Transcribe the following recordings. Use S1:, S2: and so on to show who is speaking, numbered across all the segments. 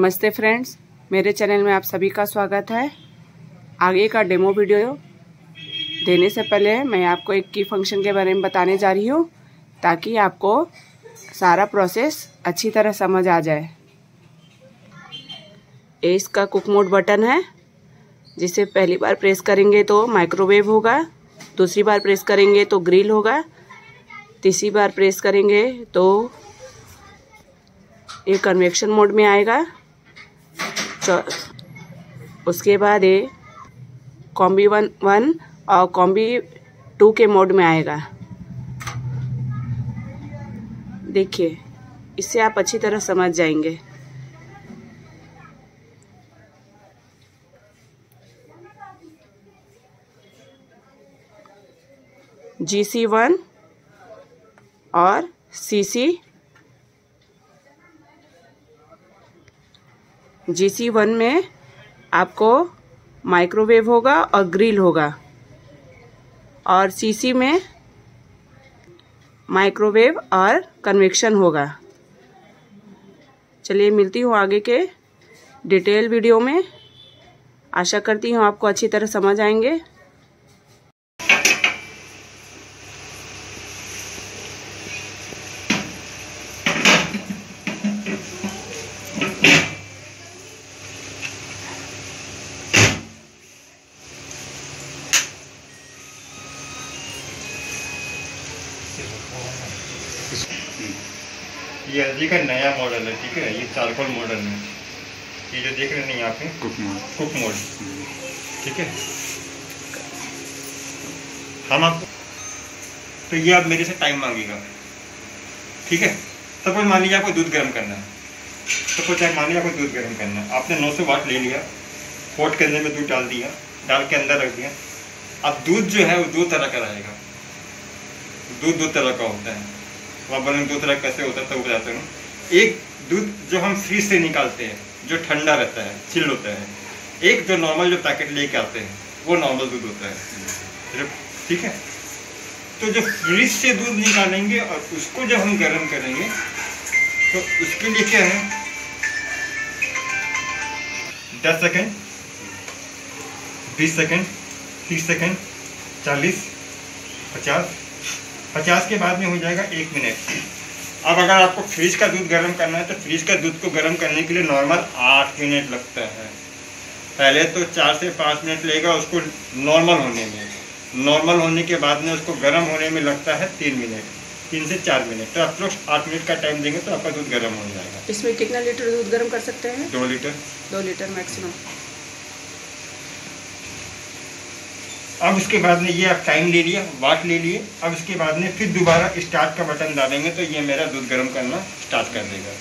S1: नमस्ते फ्रेंड्स, मेरे चैनल में आप सभी का स्वागत है। आगे का डेमो वीडियो देने से पहले मैं आपको एक की फंक्शन के बारे में बताने जा रही हूँ, ताकि आपको सारा प्रोसेस अच्छी तरह समझ आ जाए। ये इसका कुक मोड बटन है, जिसे पहली बार प्रेस करेंगे तो माइक्रोवेव होगा, दूसरी बार प्रेस करेंगे तो ग्रिल होगा, तीसरी बार प्रेस करेंगे तो ये कन्वेक्शन मोड में आएगा। उसके बाद ये कॉम्बी 1 और कॉम्बी 2 के मोड में आएगा। देखिए, इससे आप अच्छी तरह समझ जाएंगे। GC1 और GC1 में आपको माइक्रोवेव होगा और ग्रिल होगा, और CC में माइक्रोवेव और कन्वेक्शन होगा। चलिए, मिलती हूँ आगे के डिटेल वीडियो में। आशा करती हूँ आपको अच्छी तरह समझ आएंगे।
S2: ये LG का नया मॉडल है, ठीक है। ये चारकोल मॉडल है। ये जो देख रहे हैं यहाँ पे कुक मोड, ठीक है। हम आपको तो ये आप मेरे से टाइम मांगेगा, ठीक है। सपोज मान लीजिए आपको दूध गर्म करना है, आपने 900 वाट ले लिया, पॉट के अंदर में दूध डाल दिया, डाल के अंदर रख दिया। अब दूध जो है वो 2 तरह का रहेगा। दूध 2 तरह का होता है। वहाँ बोलेंगे 2 तरह कैसे होता है, तो बताता हूँ। एक दूध जो हम फ्रीज से निकालते हैं, जो ठंडा रहता है, चिल होता है। एक जो नॉर्मल जो पैकेट लेके आते हैं, वो नॉर्मल दूध होता है, ठीक है। तो जो फ्रीज से दूध निकालेंगे और उसको जब हम गर्म करेंगे, तो उसके लिए क्या है, 10 सेकेंड, 20 सेकेंड, 30 सेकेंड, 40, 50 के बाद में हो जाएगा 1 मिनट। अब अगर आपको फ्रिज का दूध गर्म करना है, तो फ्रिज का दूध को गर्म करने के लिए नॉर्मल 8 मिनट लगता है। पहले तो 4 से 5 मिनट लगेगा उसको नॉर्मल होने में। नॉर्मल होने के बाद में उसको गर्म होने में लगता है 3 मिनट, 3 से 4 मिनट। तो आप लोग 8 मिनट का टाइम देंगे तो आपका दूध गर्म हो जाएगा।
S1: इसमें कितना लीटर दूध गर्म कर सकते हैं?
S2: 2 लीटर।
S1: 2 litre maximum.
S2: अब उसके बाद में ये आप टाइम ले लिया, वाट ले लिए। अब उसके बाद में फिर दोबारा स्टार्ट का बटन दाबेंगे तो ये मेरा दूध गर्म करना स्टार्ट कर देगा,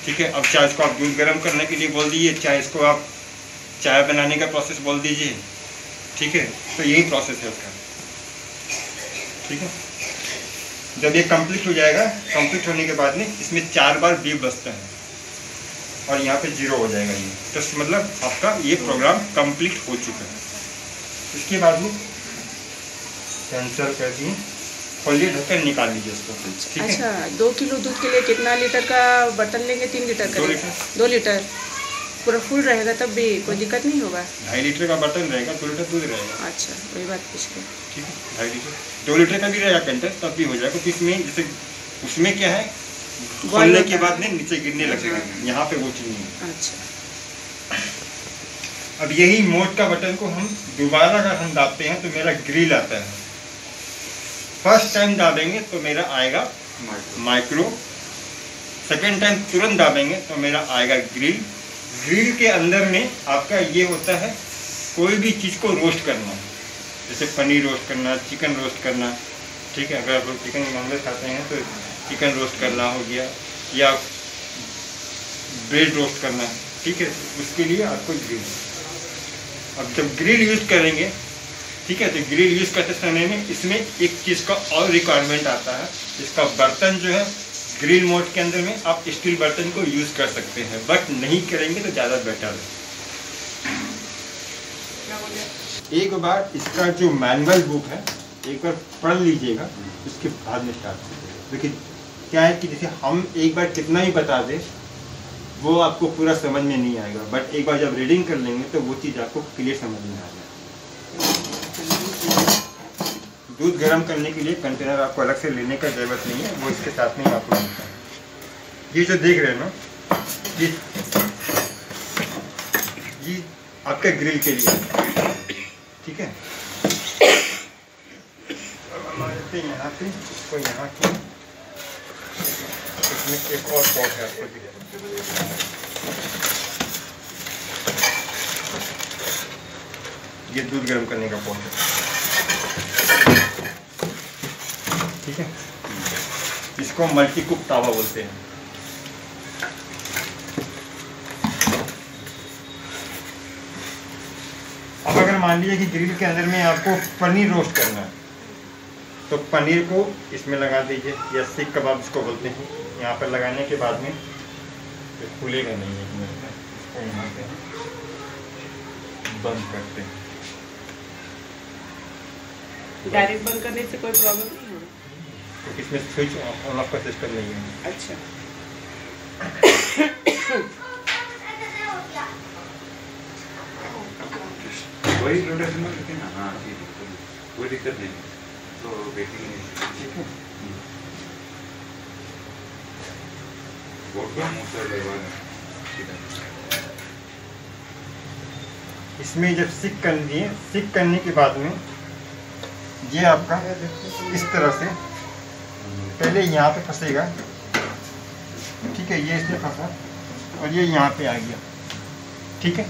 S2: ठीक है। अब चाहे इसको आप दूध गर्म करने के लिए बोल दीजिए, चाहे इसको आप चाय बनाने का प्रोसेस बोल दीजिए, ठीक है। तो यही प्रोसेस है उसका, ठीक है। जब ये कंप्लीट हो जाएगा, कंप्लीट होने के बाद में इसमें 4 बार बीप बजता है और यहाँ पे 0 हो जाएगा। ये तो मतलब आपका ये प्रोग्राम कंप्लीट हो चुका है। इसके बाद में कैंसिल कर दिए और ये ढक्कन निकाल लीजिए इसको, ठीक है।
S1: अच्छा, 2 किलो दूध के लिए कितना लीटर का बर्तन लेंगे? 3 लीटर का? 2 लीटर पूरा फुल रहेगा, तब भी कोई दिक्कत नहीं होगा?
S2: 2.5 लीटर का बर्तन रहेगा, 2 लीटर दूध रहेगा।
S1: अच्छा, वही बात पूछ रहे,
S2: ठीक है। 2.5 लीटर, 2 लीटर का भी रहेगा कंटेंट, तब भी हो जाएगा। क्योंकि इसमें जैसे उसमें क्या है, खोलने के बाद में नीचे गिरने लगेगा, यहाँ पे वो चीज़ नहीं है।
S1: अच्छा,
S2: अब यही मोड का बटन को हम दोबारा अगर हम दाबते हैं तो मेरा ग्रिल आता है। फर्स्ट टाइम दाबेंगे तो मेरा आएगा माइक्रो, सेकेंड टाइम तुरंत दाबेंगे तो मेरा आएगा ग्रिल। ग्रिल के अंदर में आपका ये होता है कोई भी चीज़ को रोस्ट करना, जैसे पनीर रोस्ट करना, चिकन रोस्ट करना, ठीक है। अगर आप लोग चिकन नॉनवेज खाते हैं तो चिकन रोस्ट करना हो गया, या ब्रेड रोस्ट करना, ठीक है। उसके लिए आपको ग्रिल। अब जब ग्रिल यूज़ करेंगे, ठीक है, तो ग्रिल यूज़ करते समय में इसमें एक चीज़ का और रिक्वायरमेंट आता है। इसका बर्तन जो है ग्रिल मोड के अंदर में आप स्टील बर्तन को यूज़ कर सकते हैं, बट नहीं करेंगे तो ज़्यादा बेटर है। एक बार इसका जो मैनुअल बुक है एक बार पढ़ लीजिएगा, उसके बाद में स्टार्ट कीजिएगा। देखिए क्या है कि जैसे हम एक बार कितना ही बता दें वो आपको पूरा समझ में नहीं आएगा, बट एक बार जब रीडिंग कर लेंगे तो वो चीज़ आपको क्लियर समझ में आ जाएगी। दूध गर्म करने के लिए कंटेनर आपको अलग से लेने का ज़रूरत नहीं है, वो इसके साथ में ही आपको मिलता है। ये जो देख रहे हैं ना, ये आपके ग्रिल के लिए, ठीक है। यहाँ पे इसको यहाँ की इसमें एक और पॉट है आपको दिया। ये दूध गर्म करने का पॉट है, ठीक है। इसको मल्टी कुक तावा बोलते हैं। अब अगर मान लीजिए कि ग्रिल के अंदर में आपको पनीर रोस्ट करना है, तो पनीर को इसमें लगा दीजिए, या सीख कबाब इसको बोलते हैं। यहाँ पर लगाने के बाद में तो खुलेगा नहीं है, इसको यहाँ पे बंद करते हैं।
S1: डायरेक्ट बंद करने से कोई प्रॉब्लम नहीं होगा,
S2: तो इसमें स्विच ऑन ऑफ का सिस्टम नहीं है।
S1: अच्छा।
S3: वही प्रोडक्शन में लेकिन हाँ कोई दिक्कत नहीं, तो बेकिंग ठीक है।
S2: इसमें जब सिक कर दिए, सिक करने के बाद में ये आपका इस तरह से पहले यहाँ पे फंसेगा, ठीक है। ये इसमें फंसा और ये यहाँ पे आ गया, ठीक है।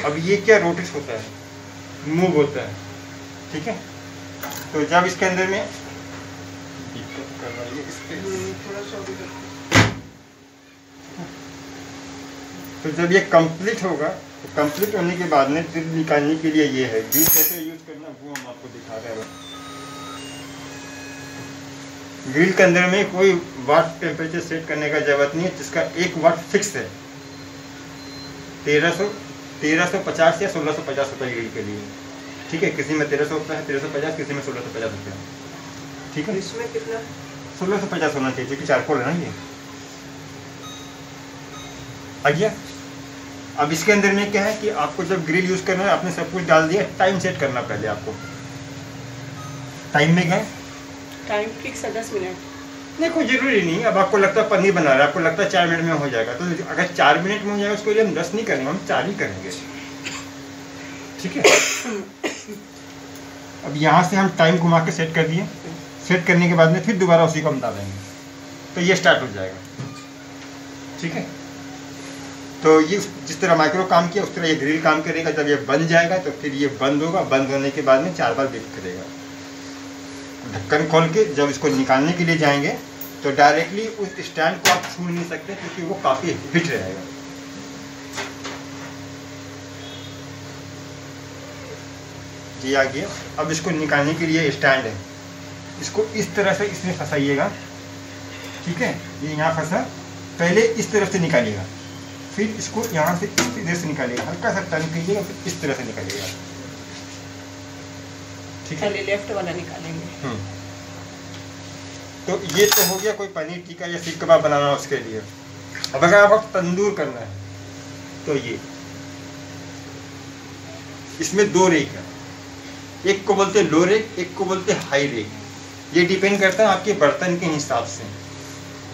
S2: अब ये क्या रोटेट होता है, मूव होता है, ठीक है। तो जब इसके अंदर में दिक्कत कर रहा है इसके थोड़ा सा, तो जब ये कंप्लीट होगा, तो कंप्लीट होने के बाद में फिर निकालने के लिए ये है ग्रिल कैसे यूज करना, वो हम आपको दिखा रहे हैं। ग्रिल के अंदर में कोई वाट टेम्परेचर सेट करने का जरूरत नहीं है, जिसका 1 वाट फिक्स है। 1350 या 1650 रुपये ग्रिल के लिए, ठीक है। किसी में 1300 रुपये है, 1350, किसी में 1650 रुपये, ठीक है।
S1: इसमें कितना
S2: 1650 होना चाहिए, क्योंकि चारकोल है ना ये। आ गया। अब इसके अंदर में क्या है कि आपको जब ग्रिल यूज करना है, आपने सब कुछ डाल दिया, टाइम सेट करना पहले आपको। टाइम में गए,
S1: टाइम फिक्स है 10 मिनट,
S2: नहीं कोई जरूरी नहीं। अब आपको लगता है पनीर बना रहा है, आपको लगता है 4 मिनट में हो जाएगा, तो अगर 4 मिनट में हो जाएगा उसके लिए हम 10 नहीं करेंगे, हम 4 ही करेंगे, ठीक है। अब यहाँ से हम टाइम घुमा के सेट कर दिए, सेट करने के बाद में फिर दोबारा उसी को हम डालेंगे, तो ये स्टार्ट हो जाएगा, ठीक है। तो ये जिस तरह माइक्रो काम किया उस तरह ये ग्रिल काम करेगा। जब ये बन जाएगा तो फिर ये बंद होगा, बंद होने के बाद में 4 बार बेक करेगा। ढक्कन खोल के जब इसको निकालने के लिए जाएंगे तो डायरेक्टली उस स्टैंड को आप छू नहीं सकते, क्योंकि वो काफ़ी हिट रहेगा। जी आ गया। अब इसको निकालने के लिए स्टैंड है, इसको इस तरह से इसमें फंसाइएगा, ठीक है। ये यहाँ फंसा, पहले इस तरफ से निकालिएगा, फिर इसको यहाँ से इधर से निकालिएगा, हल्का सा टर्न कीजिएगा, फिर इस तरह से निकालिएगा, ठीक है।
S1: पहले लेफ्ट वाला निकालेंगे।
S2: तो ये तो हो गया कोई पनीर टिक्का या सीख कबाब बनाना है उसके लिए। अब अगर आपको तंदूर करना है तो ये इसमें 2 रेक है, एक को बोलते हैं लो रेक, एक को बोलते हैं हाई रेक। ये डिपेंड करता है आपके बर्तन के हिसाब से,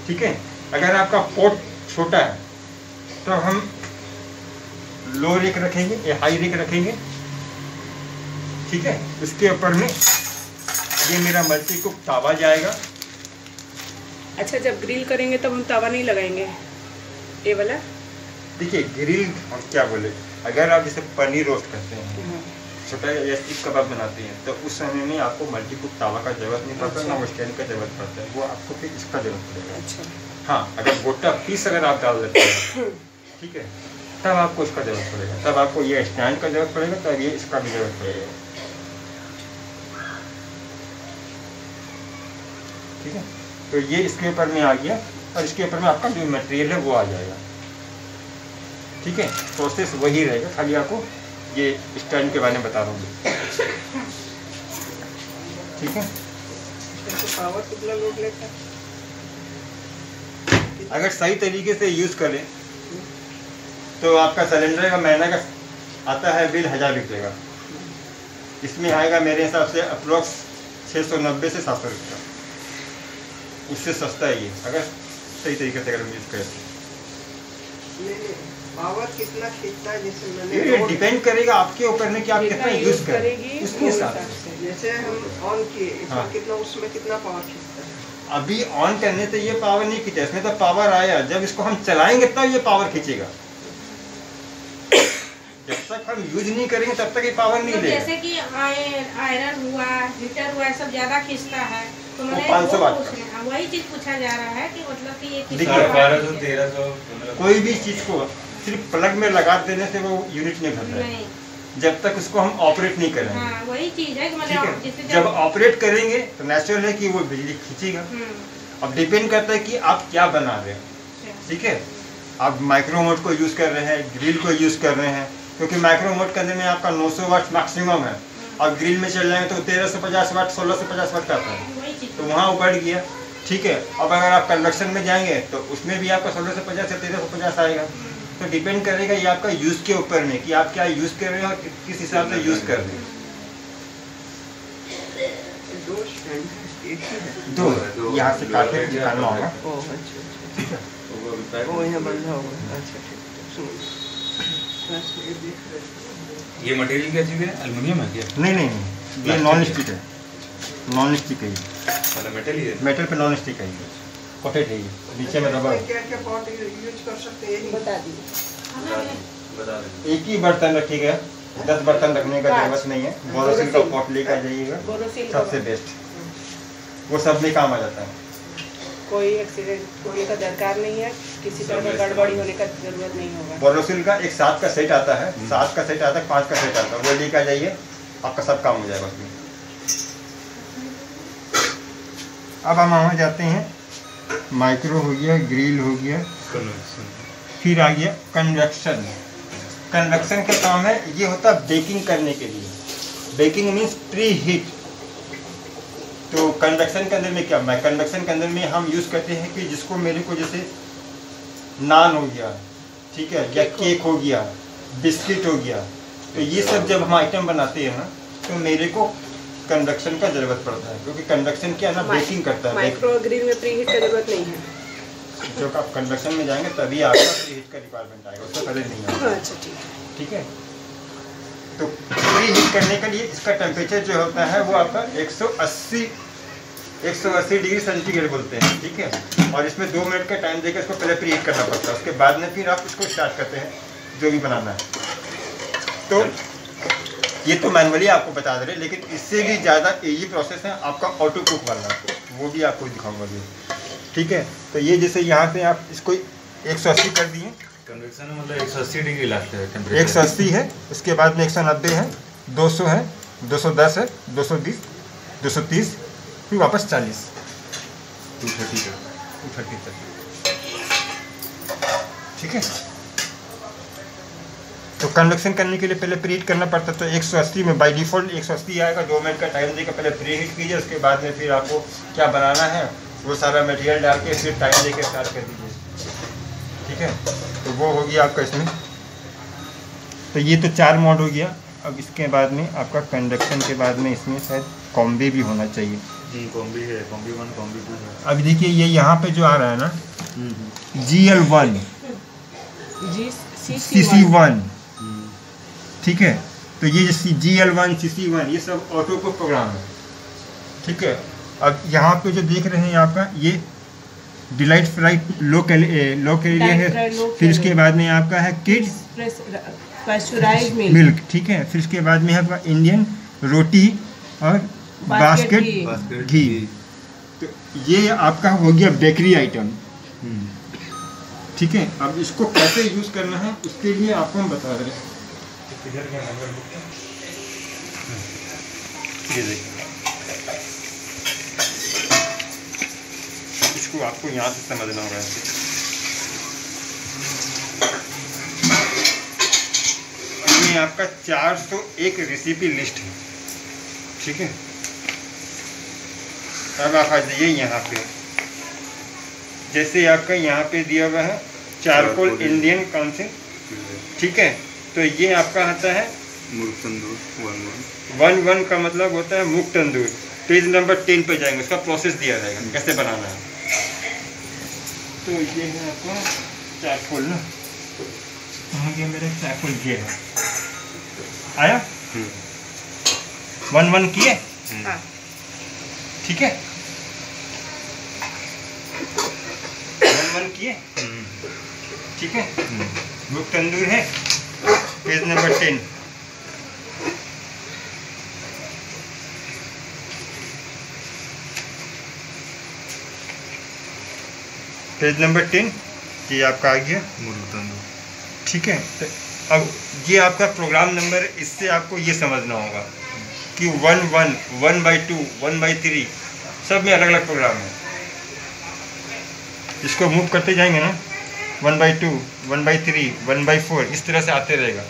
S2: ठीक है। अगर आपका पॉट छोटा है तो हम लो रेक रखेंगे या हाई रेक रखेंगे, ठीक है। इसके ऊपर में ये मेरा मल्टी कुक तावा जाएगा।
S1: अच्छा, जब ग्रिल करेंगे तब हम तवा नहीं लगाएंगे, ये वाला।
S2: देखिए ग्रिल हम क्या बोले, अगर आप जैसे पनीर रोस्ट करते हैं, छोटा या सीख कबाब बनाते हैं, तो उस समय में आपको मल्टी कुक तावा का जरूरत नहीं पड़ता, ना वो स्टैंड का जरूरत पड़ता है, वो आपको फिर इसका जरूरत पड़ेगा।
S1: अच्छा
S2: हाँ, अगर गोटा पीस अगर आप डाल देते हैं, ठीक है, तब आपको इसका जरूरत पड़ेगा, तब आपको ये स्टैंड का जरूरत पड़ेगा, तब ये इसका भी जरूरत पड़ेगा, ठीक है। तो ये इसके ऊपर में आ गया और इसके ऊपर में आपका जो मटेरियल है वो आ जाएगा, ठीक है। प्रोसेस वही रहेगा, खाली आपको ये स्टैंड के बारे में बता रहा हूँ, ठीक है।
S1: पावर कितना लोड लेता है?
S2: अगर सही तरीके से यूज़ करें तो आपका सिलेंडर का महीना का आता है बिल 1000 रुपये का। इसमें आएगा मेरे हिसाब से अप्रोक्स 690 से 700 रुपये। उससे सस्ता है ये, अगर सही तरीके से अगर हम यूज़ करें।
S1: पावर कितना खींचता है, जैसे
S2: ये डिपेंड करेगा आपके ऊपर में कि आप कितना यूज़ करेंगे उसके हिसाब से।
S1: जैसे हम ऑन किए,
S2: हाँ।
S1: कितना उसमें कितना पावर खींचता है?
S2: अभी ऑन करने से ये पावर नहीं खींचा, इसमें तो पावर आया, जब इसको हम चलाएंगे तब ये पावर खींचेगा। जब तक हम यूज नहीं करेंगे तब तक ये पावर नहीं लेगा।
S4: जैसे कि आयरन हुआ, हीटर हुआ, सब ज्यादा खींचता है, तो मैंने
S2: 500 वाट
S4: का वही चीज पूछा जा रहा है कि मतलब कि ये
S2: देखिए,
S3: 1200 1300
S2: कोई भी चीज को सिर्फ प्लग में लगा देने से वो यूनिट नहीं भरता है,
S4: नहीं।
S2: जब तक उसको हम ऑपरेट नहीं करेंगे।
S4: हाँ, वही चीज है कि
S2: ठीक
S4: मतलब
S2: है, जब ऑपरेट करेंगे तो नेचुरल है कि वो बिजली खींचेगा। अब डिपेंड करता है कि आप क्या बना रहे हैं। ठीक है, आप माइक्रो मोड को यूज कर रहे हैं, ग्रिल को यूज कर रहे हैं, क्योंकि माइक्रो मोड करने में आपका 900 वाट मैक्सिमम है, और ग्रिल में चल जाएंगे तो 1350 वाट 1650 वाट का आता है, तो वहाँ वो बढ़ गया। ठीक है, अब अगर आप कन्वर्शन में जाएंगे तो उसमें भी आपका 1650 से 1350 आएगा। तो डिपेंड करेगा ये आपका यूज़ के ऊपर में कि आप क्या यूज़ कर रहे हो और किस हिसाब से यूज़ कर रहे हो। दो यहाँ से काट के निकालना होगा। ठीक है,
S1: वो यहाँ बंधा होगा। अच्छा ठीक है।
S3: ये मटेरियल क्या चीज़ है? एल्युमिनियम है क्या?
S2: नहीं, ये नॉन स्टिक है। नॉन स्टिक है ये,
S3: मतलब मेटल ही है।
S2: मेटल पे नॉन स्टिक है ये, कोटेड है ये, नीचे में रबर।
S1: क्या क्या पॉट यूज कर सकते हैं, बता दीजिए।
S3: बता दें।
S2: एक ही बर्तन रखिएगा, 10 बर्तन रखने का जरूरत नहीं है। बोरोसिल का पॉट लेकर जाइएगा, सबसे बेस्ट, वो सब में काम आ जाता है।
S1: कोई एक्सीडेंट होने का दरकार नहीं है, किसी तरह का गड़बड़ी होने का जरूरत नहीं होगा।
S2: बोरोसिल का एक 7 का सेट आता है, 7 का सेट आता है, 5 का सेट आता है, वो लेकर जाइए, आपका सब काम हो जाएगा उसमें। अब हम वहाँ जाते हैं, माइक्रो हो गया, ग्रिल हो गया, फिर आ गया कन्वेक्शन। कन्वेक्शन का काम है, ये होता है बेकिंग करने के लिए। Baking means pre heat. तो कन्वेक्शन के अंदर में क्या है, कन्वेक्शन के अंदर में हम यूज़ करते हैं कि जिसको मेरे को जैसे नान हो गया, ठीक है, या केक हो गया, बिस्किट हो गया, तो ये सब जब हम आइटम बनाते हैं ना तो मेरे को कन्वेक्शन का ज़रूरत पड़ता है, क्योंकि कन्वेक्शन क्या है ना, बेकिंग करता है।
S1: माइक्रो ग्रिल में प्री हीट का जरूरत नहीं है।
S2: जब आप कन्वेक्शन में जाएंगे तभी आपका प्री हीट का रिक्वायरमेंट आएगा, उससे पहले नहीं आएगा।
S1: अच्छा ठीक है।
S2: तो प्री हीट करने के लिए इसका टेम्परेचर जो होता है वो आपका 180 डिग्री सेंटीग्रेड बोलते हैं। ठीक है, और इसमें 2 मिनट का टाइम देकर इसको पहले प्री हीट करना पड़ता है, उसके बाद में फिर आप इसको स्टार्ट करते हैं जो भी बनाना है। तो ये तो मैनुअली आपको बता दे रहे, लेकिन इससे भी ज़्यादा इजी प्रोसेस है आपका ऑटो कुक वाला, वो भी आपको दिखाऊंगा भी। ठीक है, तो ये जैसे यहाँ पे आप इसको 180 कर दिए,
S3: कन्वेक्शन में मतलब 180 डिग्री लगता है टेम्परेचर।
S2: 180 है, उसके बाद में 190 है, 200 है, 210 है, 220, 230, फिर वापस 40,
S3: 230
S2: तक। ठीक है, तो कन्वेक्शन करने के लिए पहले प्री हीट करना पड़ता है। तो 180 में बाय डिफ़ॉल्ट 180 आएगा, 2 मिनट का टाइम देकर पहले प्री हीट कीजिए, उसके बाद में फिर आपको क्या बनाना है वो सारा मटेरियल डाल के फिर टाइम देकर स्टार्ट कर दीजिए। ठीक है, तो वो हो गया आपका इसमें। तो ये तो 4 मोड हो गया। अब इसके बाद में आपका कन्वेक्शन के बाद में इसमें शायद कॉम्बी भी होना चाहिए।
S3: कॉम्बी है, कॉम्बी 1 कॉम्बी 2 है।
S2: अब देखिए ये यहाँ पे जो आ रहा है ना, GL1 CC1, ठीक है, तो ये GL1 CC1 ये सब ऑटो को प्रोग्राम है। ठीक है, अब यहाँ पे जो देख रहे हैं आपका ये डिलाइट फ्राई लो कैलोरी है, फिर इसके बाद में आपका है किड्स मिल्क। ठीक है, फिर इसके बाद में है आपका इंडियन रोटी और बास्केट घी। तो ये आपका हो गया बेकरी आइटम। ठीक है, अब इसको कैसे यूज़ करना है उसके लिए आपको हम बता रहे हैं। ये देखिए, इसको आपको यहाँ से समझना होगा। इसमें आपका 401 रेसिपी लिस्ट है। ठीक है, अब आप आ जाइए यहाँ पे, जैसे आपका यहाँ पे दिया हुआ है चारकोल इंडियन कौन से ठीक है, तो ये आपका आता है
S3: मुर्ग तंदूर
S2: 1-1 का मतलब होता है मूंग तंदूर। पेज नंबर 10 पे जाएंगे, उसका प्रोसेस दिया जाएगा कैसे बनाना है। तो ये है आपका चारकोल ना, कहाँ गया मेरा चारकोल? ये है, आया 1-1 किए,
S1: हाँ
S2: ठीक है 1-1 किए, ठीक है। मूंग तंदूर है, पेज नंबर 10। पेज नंबर 10 ये आपका आ गया
S3: मुर्ग तंदूर,
S2: ठीक है। तो अब ये आपका प्रोग्राम नंबर, इससे आपको ये समझना होगा कि 1-1, 1/2, 1/3 सब में अलग अलग प्रोग्राम है। इसको मूव करते जाएंगे ना, 1/2, 1/3, 1/4 इस तरह से आते रहेगा,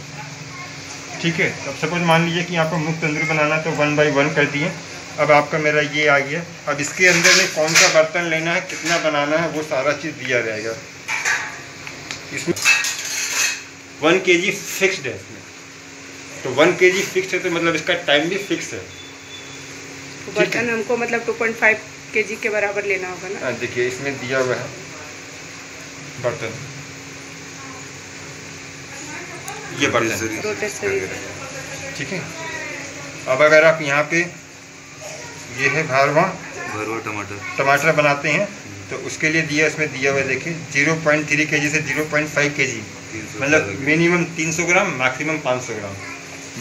S2: ठीक है। अब सपोज मान लीजिए कि आपको मूंग तंदूर बनाना तो 1/1 कर दिए। अब आपका मेरा ये आ गया। अब इसके अंदर में कौन सा बर्तन लेना है, कितना बनाना है, वो सारा चीज़ दिया रहेगा। इसमें 1 kg फिक्स्ड है इसमें, तो 1 kg फिक्स है तो मतलब इसका टाइम भी फिक्स है।
S1: तो बर्तन हमको मतलब 2.5 kg के बराबर लेना होगा ना।
S2: देखिए इसमें दिया हुआ है बर्तन, ये बर्तन,
S1: रोटेसरी,
S2: ठीक है। अब अगर आप यहाँ पे ये है भरवा टमाटर बनाते हैं तो उसके लिए दिया, इसमें दिया हुआ है देखिए 0.3 kg से 0.5 kg, मतलब मिनिमम 300 ग्राम, मैक्सिमम 500 ग्राम।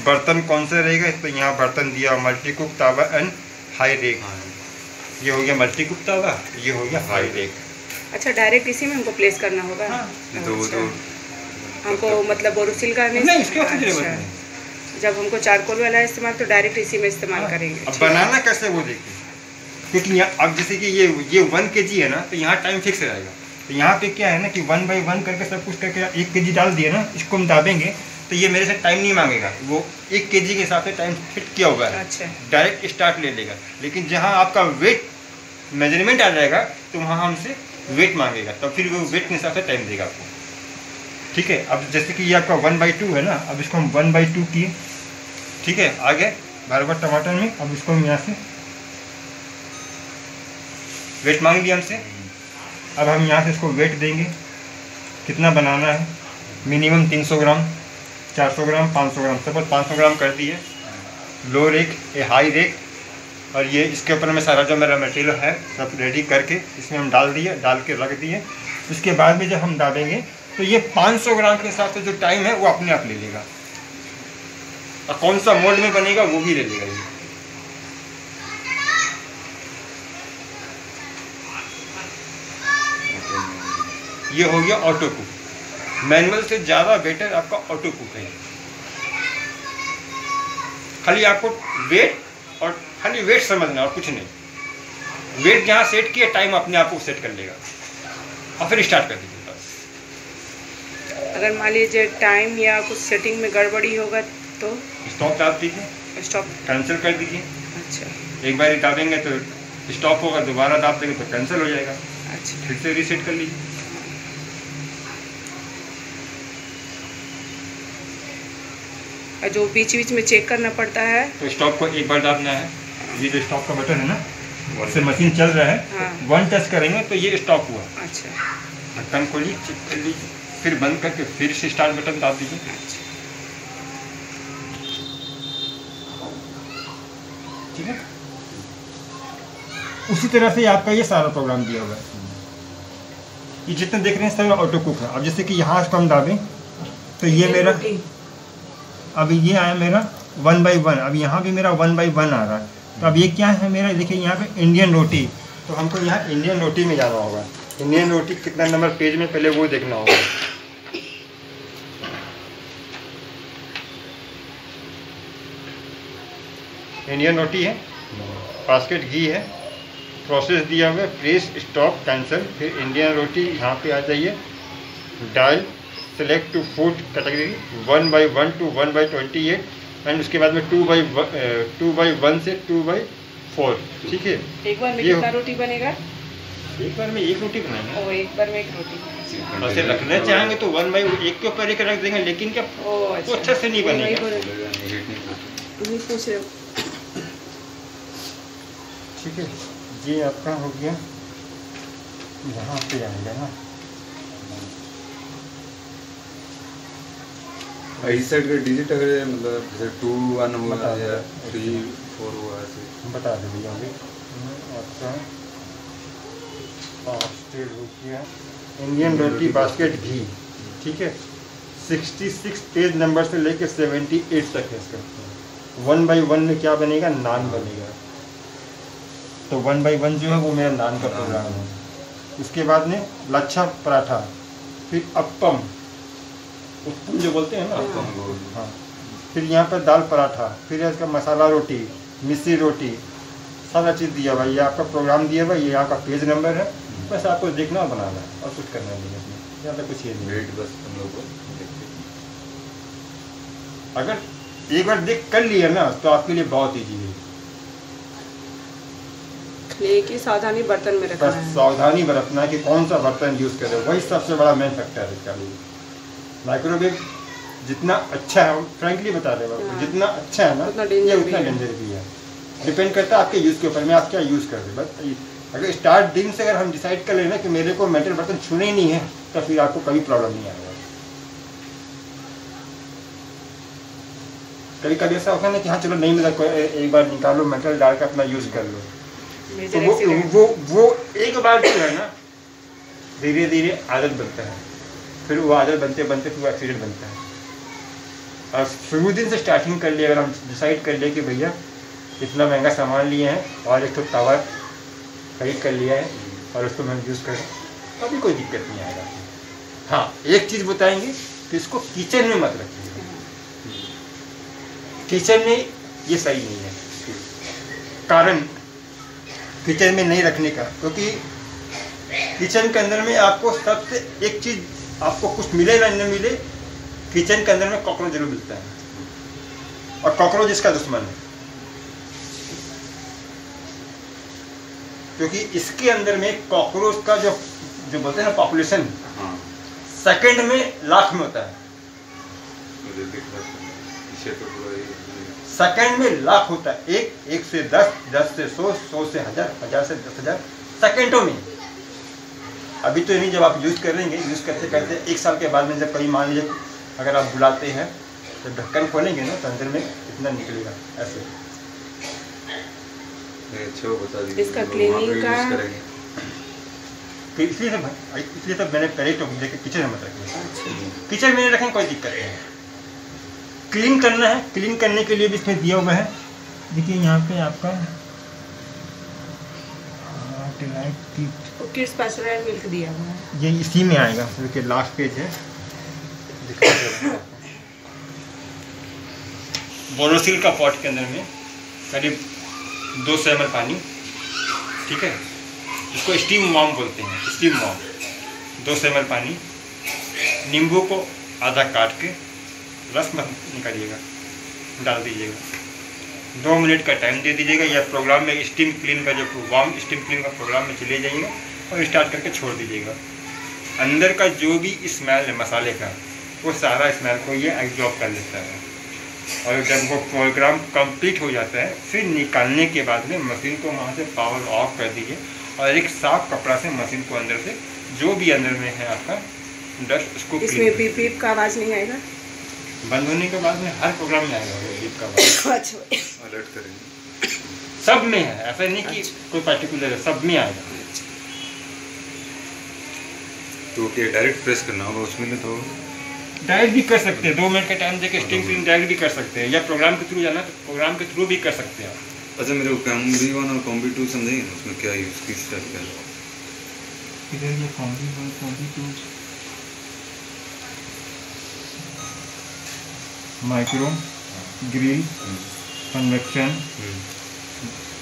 S2: बर्तन कौन सा रहेगा, तो यहाँ बर्तन दिया मल्टी कुक तावा एंड हाई रेक। ये हो गया मल्टी कुक तावा, ये हो गया हाई रेक।
S1: अच्छा, डायरेक्ट इसी में हमको प्लेस करना होगा?
S2: हाँ।
S1: अच्छा। हमको मतलब बोरोसिल का
S2: नहीं, इसकी जरूरत नहीं।
S1: जब हमको चारकोल वाला इस्तेमाल तो डायरेक्ट इसी में इस्तेमाल करेंगे।
S2: अब बनाना कैसे वो देखिए, क्योंकि अब जैसे कि ये 1 kg है ना, तो यहाँ टाइम फिक्स रहेगा। तो यहाँ पे क्या है ना कि 1/1 करके सब कुछ करके 1 kg डाल दिया ना, इसको हम दाबेंगे तो ये मेरे से टाइम नहीं मांगेगा, वो 1 kg के हिसाब से टाइम फिट किया हुआ है।
S1: अच्छा। डायरेक्ट
S2: स्टार्ट ले लेगा। लेकिन जहाँ आपका वेट मेजरमेंट आ जाएगा तो वहाँ हमसे वेट मांगेगा, तो फिर वो वेट के हिसाब से टाइम देगा आपको, ठीक है। अब जैसे कि ये आपका 1/2 है ना, अब इसको हम 1/2 किए, ठीक है। आगे भरवा टमाटर में, अब इसको हम यहाँ से वेट मांग लिया हमसे। अब हम यहाँ से इसको वेट देंगे, कितना बनाना है, मिनिमम 300 ग्राम, 400 ग्राम, 500 ग्राम, सपोज 500 ग्राम कर दिए। लो रेक, ये हाई रेक, और ये इसके ऊपर में सारा जो मेरा मटेरियल है सब रेडी करके इसमें हम डाल दिए, डाल के रख दिए। उसके बाद में जब हम डालेंगे तो ये 500 ग्राम के हिसाब से जो टाइम है वो अपने आप ले लेगा, और कौन सा मोड में बनेगा वो भी ले लेगा। ये हो गया ऑटो कुक। मैनुअल से ज़्यादा बेटर आपका ऑटो कुक है। खाली आपको वेट और खाली वेट समझना और कुछ नहीं। वेट जहाँ सेट किया, टाइम अपने आप को सेट कर लेगा और फिर स्टार्ट कर दीजिए बस।
S1: अगर मान लीजिए टाइम या कुछ सेटिंग में गड़बड़ी होगा तो
S2: स्टॉप दाब दीजिए,
S1: स्टॉप
S2: कैंसिल कर दीजिए।
S1: अच्छा,
S2: एक बार दाबेंगे तो स्टॉप होगा, दोबारा दाब देंगे तो कैंसिल हो जाएगा।
S1: अच्छा,
S2: फिर से रीसेट कर लीजिए।
S1: और जो बीच बीच में चेक करना पड़ता है
S2: तो स्टॉप को एक बार दाबना है। ये जो स्टॉप का बटन है ना, उससे मशीन चल रहा है,
S1: हाँ।
S2: 1 टच करेंगे तो ये स्टॉप हुआ।
S1: अच्छा,
S2: ढक्कन खोलिए, चेक कर लीजिए, फिर बंद करके फिर से स्टार्ट बटन दाब दीजिए।
S1: अच्छा,
S2: ठीक है। उसी तरह से आपका ये सारा प्रोग्राम दिया हुआ है। ये जितने देख रहे हैं सब ऑटो कुक है। अब जैसे कि यहाँ इसको हम दाबें तो ये मेरा, अब ये आया मेरा 1/1, अब यहाँ भी मेरा 1/1 आ रहा है। तो अब ये क्या है मेरा, देखिए यहाँ पे इंडियन रोटी, तो हमको यहाँ इंडियन रोटी में जाना होगा। इंडियन रोटी कितना नंबर पेज में, पहले वो देखना होगा। इंडियन रोटी है, बास्केट घी है, प्रोसेस दिया हुआ है, प्रेस, स्टॉप, कैंसिल, फिर इंडियन रोटी यहाँ पे आ जाइए, dial, select to food category 1/1 to 1/28, and उसके बाद में 2/1 से 2/4, ठीक है।
S1: एक बार में
S2: ये
S1: कितना रोटी बनेगा?
S2: एक बार में एक रोटी बनाएंगे।
S1: ओ, एक बार में एक रोटी।
S2: ऐसे रखना चाहेंगे तो 1 बाई एक के ऊपर एक रख देंगे, लेकिन क्या वो अच्छा से नहीं बनेगा।
S1: तुम पूछ रहे हो।
S2: ठीक है, ये आपका हो गया, यहाँ पे आएगा ना।
S3: इस साइड का डिजिट अगर मतलब जैसे 2 1 हुआ या 3 4 हुआ ऐसे
S2: बता दे भैया। आपका फास्टेड हो गया इंडियन रोटी बास्केट घी, ठीक है। 66 पेज नंबर से लेके 78 तक है इसका। 1 बाई 1 में क्या बनेगा, नान बनेगा। तो 1 बाई 1 जो है वो मेरा नान का प्रोग्राम है। उसके बाद में लच्छा पराठा, फिर अप्पम, उत्पम जो बोलते हैं ना, हाँ। फिर यहाँ पर दाल पराठा, फिर है इसका मसाला रोटी, मिस्री रोटी, सारा चीज़ दिया हुआ। ये आपका प्रोग्राम दिया हुआ, ये यहाँ का पेज नंबर है। बस आपको देखना और बनाना है और कुछ करना नहीं है इसमें, ज़्यादा कुछ ये नहीं है।
S3: बस हम लोग को
S2: अगर एक बार देख कर लिया ना तो आपके लिए बहुत ईजी है।
S1: लेकिन सावधानी बर्तन में रखना
S2: बस
S1: है।
S2: सावधानी बरतना है कि कौन सा बर्तन यूज़ करें, वही सबसे बड़ा मेन फैक्टर है इसका लिए। माइक्रोवेव जितना अच्छा है, फ्रैंकली बता रहे हो,
S1: हाँ।
S2: जितना अच्छा है ना
S1: उतना
S2: ये उतना डेंजर भी है। डिपेंड करता है आपके यूज़ के ऊपर में, आप क्या यूज़ कर रहे हैं। बस अगर स्टार्ट दिन से अगर हम डिसाइड कर लेना कि मेरे को मेटल बर्तन छूने ही नहीं है, तो फिर आपको कभी प्रॉब्लम नहीं आएगा। कभी कभी ऐसा होता है ना कि हाँ चलो नहीं मिला, एक बार निकालो मेटल डाल कर अपना यूज़ कर लो। तो वो एक बार जो है ना, धीरे धीरे आदत बनता है, फिर वो आदत बनते बनते फिर वो एक्सीडेंट बनता है। और शुरू दिन से स्टार्टिंग कर लिया, अगर हम डिसाइड कर लिए कि भैया इतना महंगा सामान लिए हैं और एक तो तवा खरीद कर लिया है और उसको हम यूज़ करें, तो अभी कोई दिक्कत नहीं आएगा। हाँ, एक चीज़ बताएंगे कि इसको किचन में मत रखिए। किचन में ये सही नहीं है। कारण किचन में नहीं रखने का, क्योंकि किचन के अंदर में आपको सबसे एक चीज़, आपको कुछ मिले ना न मिले, किचन के अंदर में कॉकरोच जरूर मिलता है, और कॉकरोच इसका दुश्मन है। क्योंकि इसके अंदर में कॉकरोच का जो बोलते हैं ना पॉपुलेशन, सेकंड में लाख में होता है। सेकंड में लाख होता है। एक से 10, 10 से 100, 100 से 1000, 1000 से 10,000 सेकंडों में। अभी तो नहीं, जब आप यूज़ करेंगे, यूज़ करते करते 1 साल के बाद में जब कहीं मान लीजिए अगर आप बुलाते हैं तो ढक्कन खोलेंगे ना तो अंदर में इतना निकलेगा ऐसे।
S3: अच्छा बता दीजिए
S1: इसका क्लीनिंग का
S2: इसलिए तो मैंने पहले तो देखिए किचन में मत रखें। किचन में रखें कोई दिक्कत नहीं है। क्लीन करना है, क्लीन करने के लिए भी इसमें दिया हुआ है। देखिए यहाँ पे आपका
S1: किड्स पैस्चराइज्ड मिल्क दिया हुआ है,
S2: ये इसी में आएगा। देखिए लास्ट पेज है, बोरोसिल का पॉट के अंदर में करीब 200 ml पानी, ठीक है, इसको स्टीम वार्म बोलते हैं, स्टीम वार्म। 200 ml पानी, नींबू को आधा काट के, रस मत निकालिएगा, डाल दीजिएगा। 2 मिनट का टाइम दे दीजिएगा। या प्रोग्राम में स्टीम क्लीन का जो वार्म स्टीम क्लीन का प्रोग्राम में चले जाइएगा और स्टार्ट करके छोड़ दीजिएगा। अंदर का जो भी स्मेल है मसाले का, वो सारा स्मेल को ये एब्जॉर्ब कर लेता है। और जब वो प्रोग्राम कंप्लीट हो जाता है, फिर निकालने के बाद में मशीन को वहाँ से पावर ऑफ कर दीजिए और एक साफ कपड़ा से मशीन को अंदर से जो भी अंदर में है आपका डस्ट, उसको
S1: इसमें बीप बीप का आवाज़ नहीं आएगा।
S2: बंद होने के बाद में हर प्रोग्राम में आएगा वो बीप का आवाज़।
S3: अलर्ट करेंगे,
S2: सब में है, ऐसा नहीं कि कोई पर्टिकुलर है, सब में आएगा।
S3: तो क्या डायरेक्ट प्रेस करना होगा उसमें? तो
S2: डायरेक्ट भी कर सकते हैं, 2 मिनट का टाइम देके स्टीम क्लीन डायरेक्ट भी कर सकते हैं, या प्रोग्राम के थ्रू जाना तो प्रोग्राम के थ्रू भी कर सकते हैं आप।
S3: अच्छा, मेरे को कॉम्बी 1 और कॉम्बी 2 समझेंगे ना, उसमें क्या यूज़ किस टाइप का है?
S2: इधर ये combi 1 combi 2 micro, grill, convection,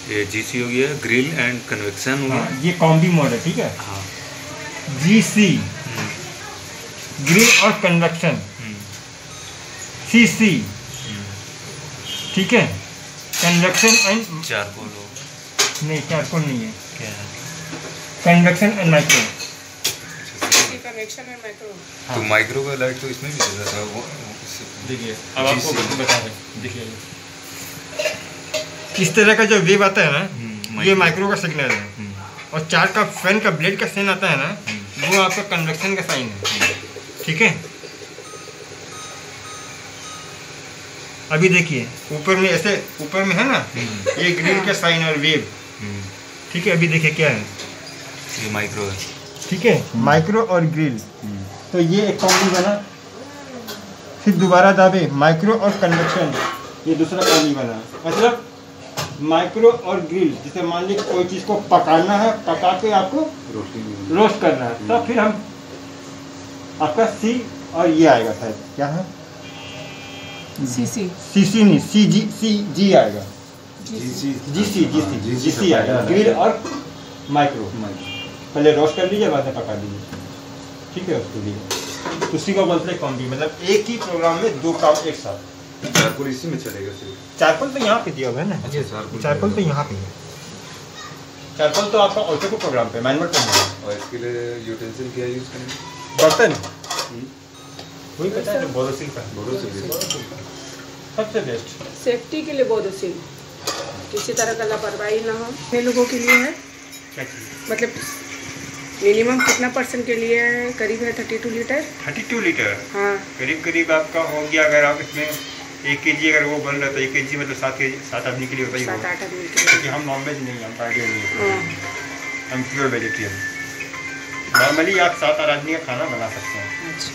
S3: ये जीसी हो गया, ग्रिल एंड कन्वेक्शन हो गया।
S2: हाँ, ये कॉम्बी मोड है, ठीक है।
S3: हाँ,
S2: जीसी ग्रिल और कन्वेक्शन, सीसी, ठीक है, कन्वेक्शन एंड
S3: चारकोल हो,
S2: नहीं, चारकोल नहीं है,
S3: क्या है?
S2: Convection and micro.
S1: Convection and micro.
S3: तो माइक्रो का लाइट तो इसमें भी चल रहा था वो।
S2: देखिए अब आपको बता रहे, देखिए इस तरह का जो वेव आता है ना, ये माइक्रो का सिग्नल है, और चार का फैन का ब्लेड का साइन आता है ना, वो आपका कन्वेक्शन का साइन है। ठीक है, अभी देखिए ऊपर में ऐसे ऊपर में है ना, ये ग्रिल का साइन और वेव। ठीक है, अभी देखिए क्या है,
S3: ये माइक्रो है।
S2: ठीक है, माइक्रो और ग्रिल, तो ये एक कॉम्बी बना। फिर दोबारा दाबे माइक्रो और कन्वेक्शन, ये दूसरा कॉम्बी बना। मतलब माइक्रो और ग्रिल, जैसे मान लीजिए कोई चीज़ को पकाना है, पका के आपको रोस्ट करना है, तब फिर हम आपका सी और ये आएगा, शायद क्या है, सीसी नहीं, सी आएगा, जीसी आएगा, ग्रिल और माइक्रो। पहले रोस्ट कर लीजिए, बाद में पका लीजिए। ठीक है, उसके लिए उसी को बोलते हैं कॉम्बी, मतलब एक ही प्रोग्राम में दो काम एक साथ।
S3: चारकोल इसी में चलेगा सिर्फ?
S2: चारकोल तो यहाँ पे दिया हुआ है ना। चारकोल तो यहाँ पे है। चारकोल तो आपका ऑटो को प्रोग्राम पे मैनुअल पे है।
S3: और इसके लिए यूटेंसिल क्या यूज़ करेंगे?
S2: बर्तन वही पता है, बोरोसिल का।
S3: बोरोसिल
S2: सबसे बेस्ट
S1: सेफ्टी के लिए बोरोसिल, किसी तरह का लापरवाही ना हो। कितने लोगों के लिए है, मतलब मिनिमम कितना परसेंट के लिए है? करीब है 32 लीटर।
S2: 32 लीटर,
S1: हाँ,
S2: करीब आपका हो गया। अगर आप इसमें 1 kg अगर वो बन रहा था, 1 kg मतलब 7 आदमी के लिए होता ही होगा।
S1: 7-8 आदमी के लिए,
S2: क्योंकि हम नॉनवेज नहीं है, हमका आइडिया नहीं है, हम प्योर वेजिटेरियन। नॉर्मली आप 7-8 आदमी का खाना बना सकते हैं।
S1: अच्छा,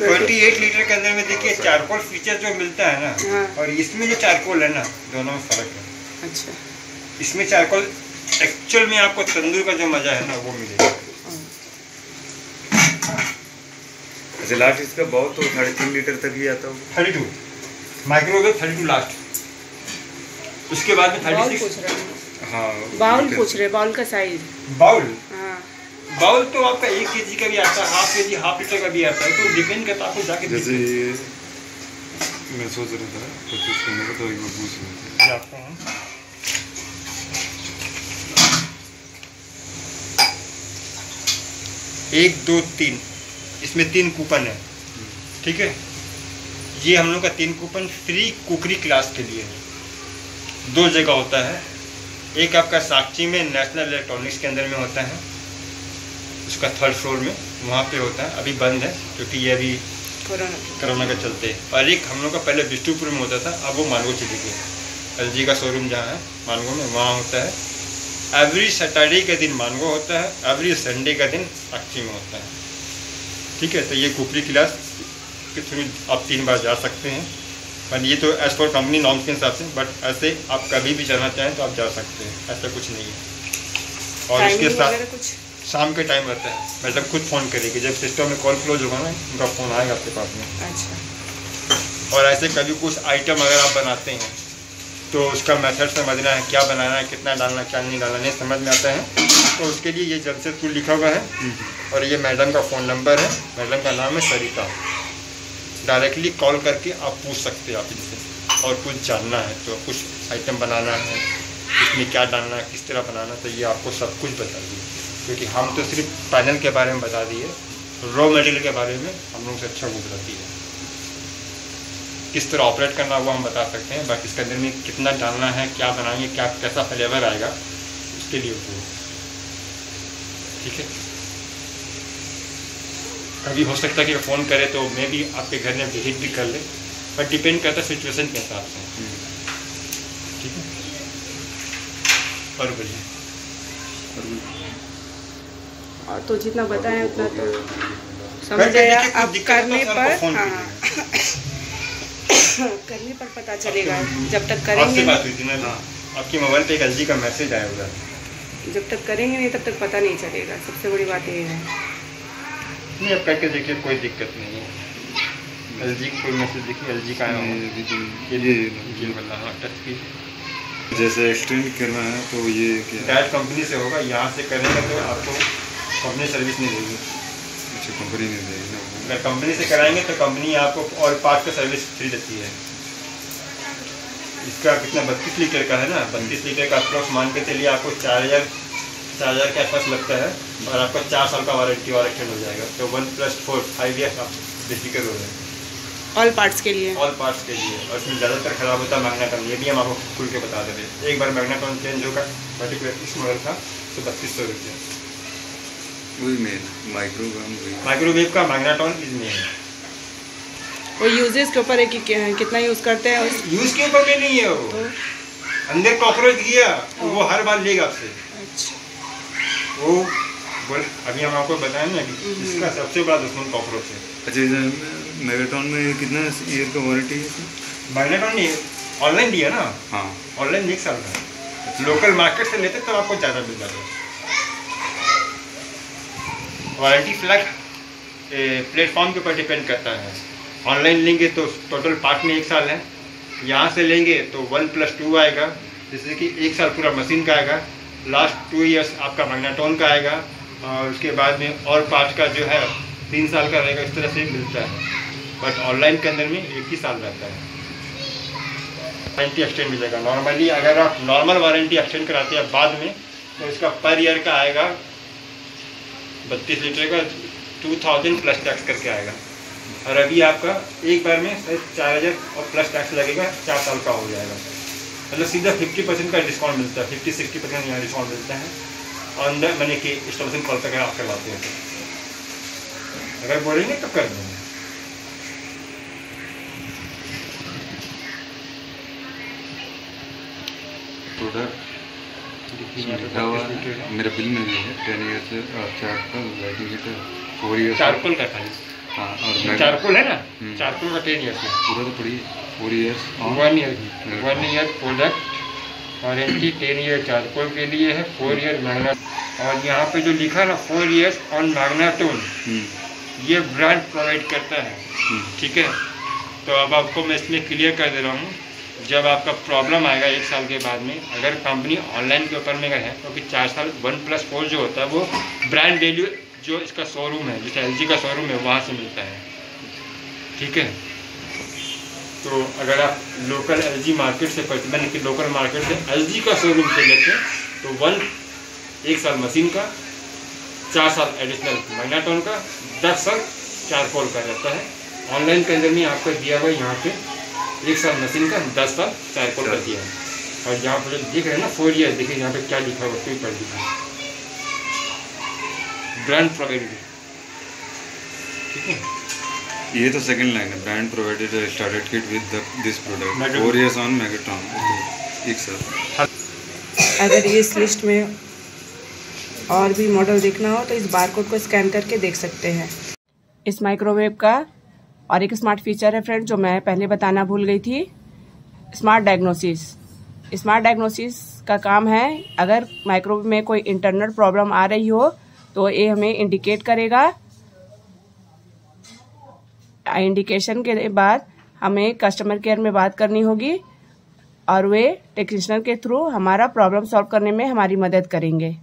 S2: 28 लीटर के अंदर में देखिए चारकोल फीचर जो मिलता है ना, और इसमें जो चारकोल है ना, दोनों में फ़र्क है।
S1: अच्छा,
S2: इसमें चारकोल एक्चुअल में आपको तंदूर का जो मजा है ना, वो मिलेगा।
S3: अच्छा, लास्ट इसका बहुत तो 3.5 लीटर तक ही आता होगा।
S2: 32 माइक्रोवेव, 32 लास्ट। उसके बाद में 36।
S1: पूछ रहे हैं।
S3: हाँ,
S1: बाउल पूछ रहे, बाउल का साइज।
S2: बाउल,
S1: हाँ,
S2: बाउल तो आपका 1 kg का भी आता है, हाफ kg, हाफ लीटर का भी आता है, तो डिपेंड करता है आपको जाके।
S3: जैसे ये मैं सोच रहा था परचेज करने का, तो एक बार पूछ रहे थे
S2: आपको हम 1, 2, 3, इसमें 3 कूपन है। ठीक है, ये हम लोग का 3 कूपन फ्री कुकरी क्लास के लिए है। 2 जगह होता है, एक आपका साक्षी में नेशनल इलेक्ट्रॉनिक्स के अंदर में होता है, उसका 3rd फ्लोर में, वहाँ पे होता है। अभी बंद है क्योंकि ये अभी कोरोना के चलते। और एक हम लोग का पहले बिष्टुपुर में होता था, अब वो मानगो चले गए। LG का शोरूम जहाँ है मानगो में, वहाँ होता है। एवरी सैटरडे के दिन मानगो होता है, एवरी संडे का दिन साक्षी में होता है। ठीक है, तो ये कुकरी क्लास के थ्रू आप 3 बार जा सकते हैं, पर ये तो एज पर कंपनी नॉर्म्स के हिसाब से, बट ऐसे आप कभी भी जाना चाहें तो आप जा सकते हैं, ऐसा कुछ नहीं है। और उसके साथ
S1: कुछ
S2: शाम के टाइम रहता है, मतलब खुद फ़ोन करेगी, जब सिस्टम में कॉल क्लोज होगा ना, उनका फ़ोन आएगा आपके पास में।
S1: अच्छा,
S2: और ऐसे कभी कुछ आइटम अगर आप बनाते हैं तो उसका मेथड समझना है, क्या बनाना है, कितना डालना है, क्या नहीं डालना, नहीं समझ में आता है तो उसके लिए ये जमशेदपुर लिखा हुआ है। और ये मैडम का फ़ोन नंबर है, मैडम का नाम है सरिता। डायरेक्टली कॉल करके आप पूछ सकते हैं आप इनसे। और कुछ जानना है तो, कुछ आइटम बनाना है, इसमें क्या डालना है, किस तरह बनाना, तो ये आपको सब कुछ बता दिए। क्योंकि हम तो सिर्फ पैनल के बारे में बता दिए, रॉ मटेरियल के बारे में हम लोग से अच्छा गुजरती है। किस तरह ऑपरेट करना वो हम बता सकते हैं, बाकी इसके अंदर में कितना डालना है, क्या बनाएंगे, क्या कैसा फ्लेवर आएगा, उसके लिए वो। ठीक है, कभी हो सकता है कि फ़ोन करे तो मैं भी आपके घर में विजिट भी कर ले, पर डिपेंड करता है सिचुएशन के हिसाब से। ठीक है, और बोलिए।
S1: और तो जितना बताएं उतना तो समझ गया। अब करने पर, हाँ करने पर पता चलेगा, जब तक करेंगे।
S2: आपसे बात हुई थी ना, आपके मोबाइल पे एक LG का मैसेज आया हुआ है।
S1: जब तक करेंगे नहीं तब तक पता नहीं चलेगा, सबसे बड़ी बात ये है।
S2: नहीं, अब करके देखिए, कोई दिक्कत नहीं है। LG कोई मैसेज देखिए, LG का आया हुआ ये वाला, हाँ टच की।
S3: जैसे एक्सटेंड करना है तो ये क्या
S2: डायरेक्ट कंपनी से होगा, यहाँ से करेंगे तो आपको कंपनी सर्विस नहीं देगी।
S3: अच्छा, कंपनी नहीं देगी ना।
S2: अगर कंपनी से कराएंगे तो कंपनी आपको और पार्ट का सर्विस फ्री देती है। इसका कितना 32 लीटर का है ना, 32 लीटर का अप्रोक्स मान के चलिए आपको 4000 के आसपास लगता है और आपका 4 साल का वारंटी और एक्सटेंड हो जाएगा। तो 1+4 5 ईयर्स आप बेफिक्र हो रहे हैं
S1: ऑल पार्ट्स के लिए।
S2: ऑल पार्ट्स के लिए। और इसमें ज़्यादातर ख़राब होता है मैग्नेटॉन, ये भी हम आपको खुल के बता देते। एक बार मैग्नेटॉन चेंज होगा, पर्टिकुलर इस मॉडल था तो 3200 रुपये।
S3: वही मेन
S2: माइक्रोवेव का मैग्नेटॉन इज मेन।
S1: वो यूजेस के ऊपर है कि कितना यूज़ करते हैं।
S2: यूज़ के ऊपर में नहीं है वो तो? अंदर कॉकरोच गया तो वो हर बार लेगा आपसे।
S1: अच्छा।
S2: वो अभी हम आपको बताएं ना कि इसका सबसे बड़ा दुश्मन कॉकरोच है।
S3: अच्छा, मैग्नेटॉन में कितना ईयर का वारंटी है?
S2: मैग्नेटॉन नहीं ऑनलाइन दिया ना।
S3: हाँ,
S2: ऑनलाइन 1 साल का। लोकल मार्केट से लेते तो आपको ज़्यादा मिल जाता है। वारंटी फ्लैग प्लेटफॉर्म के ऊपर डिपेंड करता है। ऑनलाइन लेंगे तो टोटल पार्ट में 1 साल है, यहाँ से लेंगे तो 1+2 आएगा, जैसे कि 1 साल पूरा मशीन का आएगा, लास्ट 2 ईयर्स आपका मैग्नेटॉन का आएगा, और उसके बाद में और पार्ट का जो है 3 साल का रहेगा। इस तरह से मिलता है। बट ऑनलाइन के अंदर में 1 ही साल रहता है। वारंटी एक्सटेंड मिलेगा। नॉर्मली अगर आप नॉर्मल वारंटी एक्सटेंड कराते हैं बाद में तो इसका पर ईयर का आएगा 32 लीटर का 2000 प्लस टैक्स करके आएगा। और अभी आपका एक बार में 4000 और प्लस टैक्स लगेगा, 4 साल का हो जाएगा। मतलब सीधा 50% का डिस्काउंट मिलता है। 50-60% यहाँ डिस्काउंट मिलता है ऑन द मैंने कि इंस्टॉलेशन कॉल पर अगर आप करवाते हैं तो। अगर बोलेंगे तो कर देंगे।
S3: प्रोडक्ट लिखा हुआ है मेरे बिल में भी है 10 years charcoal lighting heater 4 years
S2: charcoal का खाली।
S3: हाँ, और
S2: चारकोल है ना, चारकोल का 10 ईयर्स है।
S3: पूरा तो पड़ी 4 years
S2: 1 year product warranty 10 year charcoal के लिए है, 4 ईयर मैग्नेट। और यहाँ पे जो लिखा ना 4 ईयर्स ऑन मैग्नेटॉन, ये ब्रांड प्रोवाइड करता है। ठीक है, तो अब आपको मैं इसमें क्लियर कर दे रहा हूँ। जब आपका प्रॉब्लम आएगा 1 साल के बाद में, अगर कंपनी ऑनलाइन के ऊपर में है, क्योंकि 4 साल 1+4 जो होता है वो ब्रांड वैल्यू जो इसका शोरूम है, जैसे LG का शोरूम है, वहाँ से मिलता है। ठीक है, तो अगर आप लोकल LG मार्केट से मैंने कि लोकल मार्केट से LG का शोरूम से लेते हैं तो 1 साल मशीन का, 4 साल एडिशनल मैग्नेटॉन का, 10 साल चारकोल का रहता है। ऑनलाइन के अंदर में आपको दिया हुआ यहाँ पे 1 साल मशीन का, 10 साल चारकोल का दिया है। और यहाँ पर दिख रहे हैं ना 4 ईयर, देखिए यहाँ पे क्या लिखा हुआ है, पर लिखा है ब्रांड प्रोवाइडेड। ठीक है,
S3: ये तो सेकंड लाइन है, brand provided started kit with this product 4 years on magneton 1 साल।
S1: अगर इस लिस्ट में और भी मॉडल देखना हो तो इस बारकोड को स्कैन करके देख सकते हैं। इस माइक्रोवेव का और एक स्मार्ट फीचर है फ्रेंड, जो मैं पहले बताना भूल गई थी, स्मार्ट डायग्नोसिस। स्मार्ट डायग्नोसिस का काम है, अगर माइक्रोवेव में कोई इंटरनल प्रॉब्लम आ रही हो तो ये हमें इंडिकेट करेगा। इंडिकेशन के बाद हमें कस्टमर केयर में बात करनी होगी और वे टेक्नीशियन के थ्रू हमारा प्रॉब्लम सॉल्व करने में हमारी मदद करेंगे।